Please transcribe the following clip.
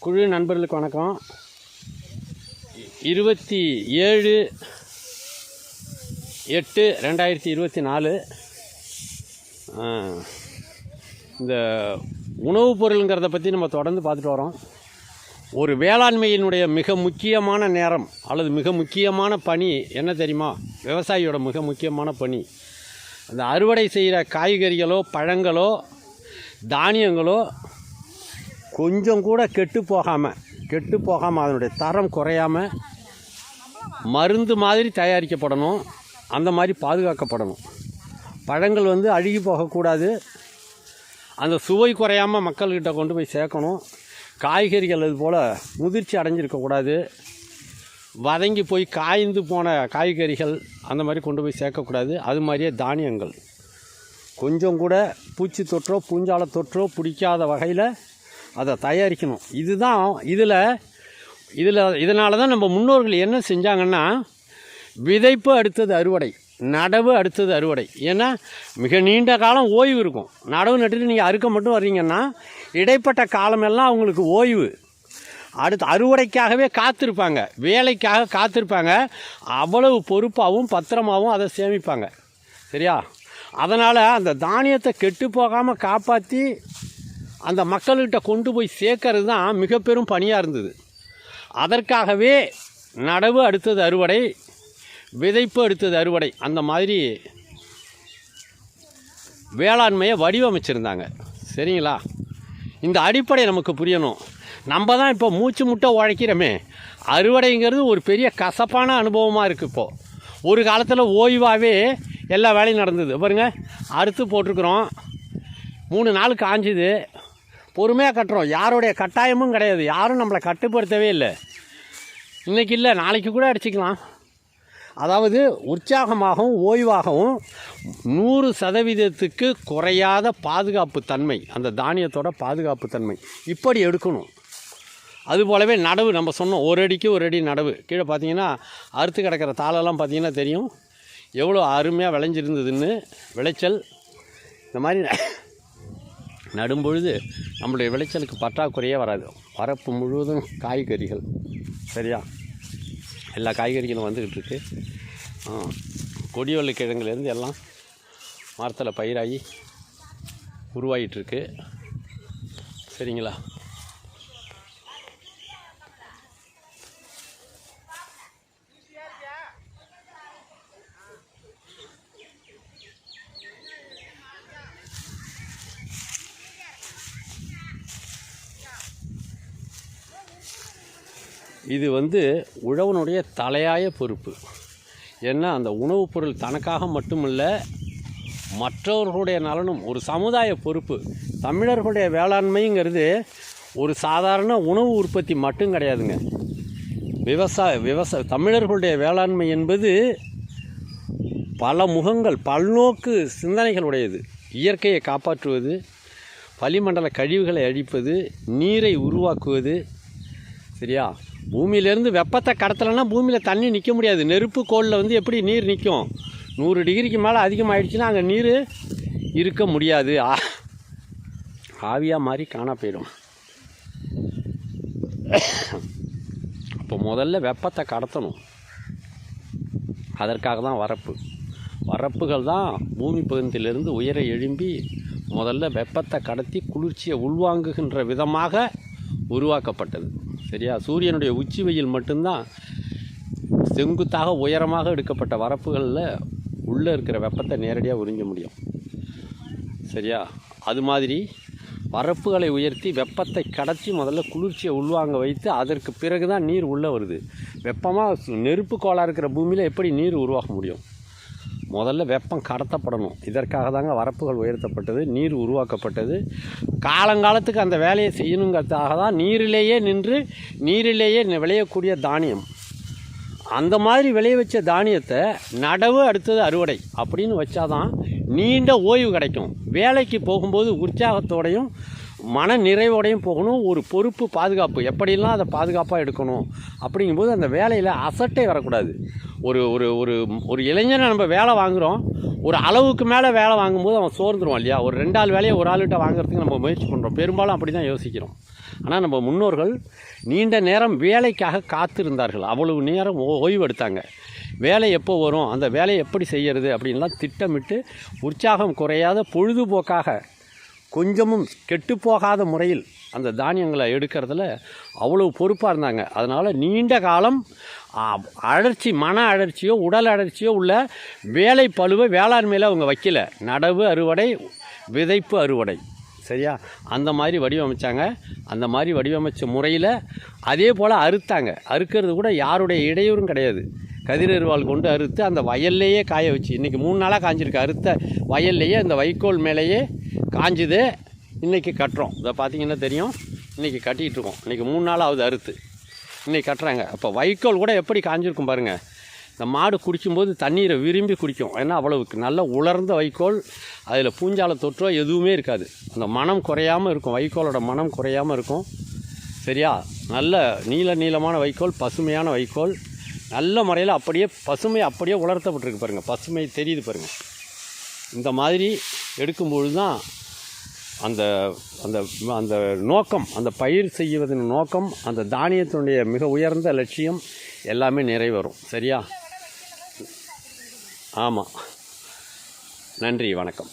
குழு நண்பர்களுக்கு வணக்கம். 27/8/2024 இந்த உணவுப் பொருளுங்கிறத பற்றி நம்ம தொடர்ந்து பார்த்துட்டு வரோம். ஒரு வேளாண்மையினுடைய மிக முக்கியமான நேரம் அல்லது மிக முக்கியமான பணி என்ன தெரியுமா? விவசாயியோட மிக முக்கியமான பணி அந்த அறுவடை செய்கிற காய்கறிகளோ பழங்களோ தானியங்களோ கொஞ்சம் கூட கெட்டு போகாமல் அதனுடைய தரம் குறையாமல் மருந்து மாதிரி தயாரிக்கப்படணும், அந்த மாதிரி பாதுகாக்கப்படணும். பழங்கள் அழுகி போகக்கூடாது, அந்த சுவை குறையாமல் மக்கள்கிட்ட கொண்டு போய் சேர்க்கணும். காய்கறிகள் அது போல் முதிர்ச்சி அடைஞ்சிருக்கக்கூடாது, வதங்கி போய் காய்ந்து போன காய்கறிகள் அந்த மாதிரி கொண்டு போய் சேர்க்கக்கூடாது. அது மாதிரியே தானியங்கள் கொஞ்சம் கூட பூச்சி தொற்றோ பூஞ்சால தொற்றோ பிடிக்காத வகையில் அதை தயாரிக்கணும். இதுதான் இதனால தான் நம்ம முன்னோர்கள் என்ன செஞ்சாங்கன்னா, விதைப்பு அடுத்தது அறுவடை, நடவு அடுத்தது அறுவடை. ஏன்னா மிக நீண்ட காலம் ஓய்வு இருக்கும். நடவு நட்டுட்டு நீங்கள் அறுக்க மட்டும் வர்றீங்கன்னா இடைப்பட்ட காலமெல்லாம் அவங்களுக்கு ஓய்வு. அடுத்து அறுவடைக்காகவே காத்திருப்பாங்க, வேலைக்காக காத்திருப்பாங்க. அவ்வளவு பொறுப்பாகவும் பத்திரமாகவும் அதை சேமிப்பாங்க. சரியா? அதனால் அந்த தானியத்தை கெட்டு போகாமல் காப்பாற்றி அந்த மக்கள்கிட்ட கொண்டு போய் சேர்க்கறது தான் மிக பெரும் பணியாக இருந்தது. அதற்காகவே நடவு அடுத்தது அறுவடை, விதைப்பு அடுத்தது அறுவடை, அந்த மாதிரி வேளாண்மையை வடிவமைச்சிருந்தாங்க. சரிங்களா? இந்த அடிப்படை நமக்கு புரியணும். நம்ம தான் இப்போ மூச்சு முட்டை உழைக்கிறோமே, அறுவடைங்கிறது ஒரு பெரிய கசப்பான அனுபவமாக இருக்குது. இப்போது ஒரு காலத்தில் ஓய்வாகவே எல்லா வேலையும் நடந்தது. பாருங்கள், அறுத்து போட்டிருக்குறோம், 3 நாள் காஞ்சுது, பொறுமையாக கட்டுறோம். யாருடைய கட்டாயமும் கிடையாது, யாரும் நம்மளை கட்டுப்படுத்தவே இல்லை. இன்றைக்கி இல்லை, நாளைக்கு கூட அடிச்சிக்கலாம். அதாவது உற்சாகமாகவும் ஓய்வாகவும் 100% குறையாத பாதுகாப்பு தன்மை, அந்த தானியத்தோட பாதுகாப்பு தன்மை இப்படி எடுக்கணும். அதுபோலவே நடவு நம்ம சொன்னோம், ஒரு அடிக்கு ஒரு அடி நடவு. கீழே பார்த்தீங்கன்னா அறுத்து கிடக்கிற தாளெல்லாம் பார்த்தீங்கன்னா தெரியும் எவ்வளோ அருமையாக விளைஞ்சிருந்ததுன்னு. விளைச்சல் இந்த மாதிரி நடும்பொழுது நம்மளுடைய விளைச்சலுக்கு பற்றாக்குறையே வராது. வரப்பு முழுவதும் காய்கறிகள். சரியா? எல்லா காய்கறிகளும் வந்துக்கிட்டு இருக்கு. கொடிவள்ளி கிழங்குலேருந்து எல்லாம் மரத்தில் பயிராகி உருவாகிட்டுருக்கு. சரிங்களா? இது உழவனுடைய தலையாய பொறுப்பு. ஏன்னா அந்த உணவுப் பொருள் தனக்காக மட்டுமல்ல, மற்றவர்களுடைய நலனும் ஒரு சமுதாய பொறுப்பு. தமிழர்களுடைய வேளாண்மைங்கிறது ஒரு சாதாரண உணவு உற்பத்தி மட்டும் கிடையாதுங்க. விவசாய தமிழர்களுடைய வேளாண்மை என்பது பல முகங்கள், பல்நோக்கு சிந்தனைகள் உடையது. இயற்கையை காப்பாற்றுவது, வளிமண்டல கழிவுகளை அழிப்பது, நீரை உருவாக்குவது. சரியா? பூமியிலேருந்து வெப்பத்தை கடத்தலைன்னா பூமியில் தண்ணி நிற்க முடியாது. நெருப்பு கோளில் எப்படி நீர் நிற்கும்? 100 டிகிரிக்கு மேலே அதிகமாகிடுச்சுன்னா அங்கே நீர் இருக்க முடியாது, ஆவியாக மாதிரி காண போயிடும். அப்போ முதல்ல வெப்பத்தை கடத்தணும். அதற்காக தான் வரப்புகள் தான் பூமி பகுதியிலிருந்து உயர எழும்பி முதல்ல வெப்பத்தை கடத்தி குளிர்ச்சியை உள்வாங்குகின்ற விதமாக உருவாக்கப்பட்டது. சரியா? சூரியனுடைய உச்சி வெயில் மட்டும்தான் செங்குத்தாக உயரமாக எடுக்கப்பட்ட வரப்புகளில் உள்ளே இருக்கிற வெப்பத்தை நேரடியாக உறிஞ்ச முடியும். சரியா? அது மாதிரி வரப்புகளை உயர்த்தி வெப்பத்தை கடத்தி முதல்ல குளிர்ச்சியை உள்வாங்க வைத்து அதற்கு பிறகு தான் நீர் உள்ளே வருது. வெப்பமாக நெருப்பு கோளாக இருக்கிற பூமியில் எப்படி நீர் உருவாக முடியும்? முதல்ல வெப்பம் கடத்தப்படணும். இதற்காக தாங்க வரப்புகள் உயர்த்தப்பட்டது, நீர் உருவாக்கப்பட்டது. காலங்காலத்துக்கு அந்த வேலையை செய்யணுங்கிறதுக்காக தான் நீரிலேயே நின்று நீரிலேயே விளையக்கூடிய தானியம், அந்த மாதிரி விளைய வச்ச தானியத்தை நடவு அடுத்தது அறுவடை அப்படின்னு வச்சாதான் நீண்ட ஓய்வு கிடைக்கும். வேலைக்கு போகும்போது உற்சாகத்தோடையும் மன நிறைவோடையும் போகணும். ஒரு பொறுப்பு, பாதுகாப்பு, எப்படிலாம் அதை பாதுகாப்பாக எடுக்கணும். அப்படிங்கும்போது அந்த வேலையில் அசட்டே வரக்கூடாது. ஒரு ஒரு ஒரு ஒரு இளைஞனை நம்ம வேலை வாங்குகிறோம், ஒரு அளவுக்கு மேலே வேலை வாங்கும்போது அவன் சோர்ந்துருவான் இல்லையா? ஒரு 2 ஆள் வேலையை ஒரு ஆள்கிட்ட வாங்குறதுக்கு நம்ம முயற்சி பண்ணுறோம். பெரும்பாலும் அப்படி தான் யோசிக்கிறோம். ஆனால் நம்ம முன்னோர்கள் நீண்ட நேரம் வேலைக்காக காத்திருந்தார்கள். அவ்வளவு நேரம் ஓய்வு எடுத்தாங்க. வேலை எப்போ வரும், அந்த வேலையை எப்படி செய்கிறது அப்படின்லாம் திட்டமிட்டு உற்சாகம் குறையாத பொழுதுபோக்காக கொஞ்சமும் கெட்டுப்போகாத முறையில் அந்த தானியங்களை எடுக்கிறதுல அவ்வளவு பொறுப்பாக இருந்தாங்க. அதனால் நீண்ட காலம் அழற்சி, மன அழற்சியோ உடல் அழற்சியோ உள்ள வேலை பளுவை வேளாண்மையில் அவங்க வைக்கல. நடவு அறுவடை, விதைப்பு அறுவடை, சரியா, அந்த மாதிரி வடிவமைச்சாங்க. அந்த மாதிரி வடிவமைச்ச முறையில் அதே போல் அறுத்தாங்க. அறுக்கிறது கூட யாருடைய இடையூறும் கிடையாது. கதிரறுவாள் கொண்டு அறுத்து அந்த வயல்லையே காய வச்சு, இன்றைக்கி 3 நாளாக காஞ்சிருக்கு. அறுத்த வயல்லையே அந்த வைக்கோல் மேலேயே காஞ்சுது. இன்றைக்கி கட்டுறோம். இதை பார்த்திங்கன்னா தெரியும். இன்றைக்கி கட்டிகிட்டு இருக்கோம். இன்றைக்கி 3 நாளாவது அறுத்து இன்றைக்கி கட்டுறாங்க. அப்போ வைக்கோல் கூட எப்படி காஞ்சிருக்கும் பாருங்கள். இந்த மாடு குடிக்கும்போது தண்ணீரை விரும்பி குடிக்கும். ஏன்னா அவ்வளவுக்கு நல்ல உலர்ந்த வைக்கோல், அதில் பூஞ்சால தொற்றோ எதுவுமே இருக்காது. அந்த மனம் குறையாமல் இருக்கும். வைக்கோலோட மனம் குறையாமல் இருக்கும். சரியா, நல்ல நீளமான வைக்கோல், பசுமையான வைக்கோல், நல்ல முறையில் அப்படியே பசுமை அப்படியே உலர்த்தப்பட்டிருக்கு பாருங்கள். பசுமை தெரியுது பாருங்கள். இந்த மாதிரி எடுக்கும்பொழுது தான் அந்த அந்த அந்த நோக்கம், அந்த பயிர் செய்வதன் நோக்கம், அந்த தானியத்தினுடைய மிக உயர்ந்த லட்சியம் எல்லாமே நிறைவேறும். சரியா? ஆமாம். நன்றி, வணக்கம்.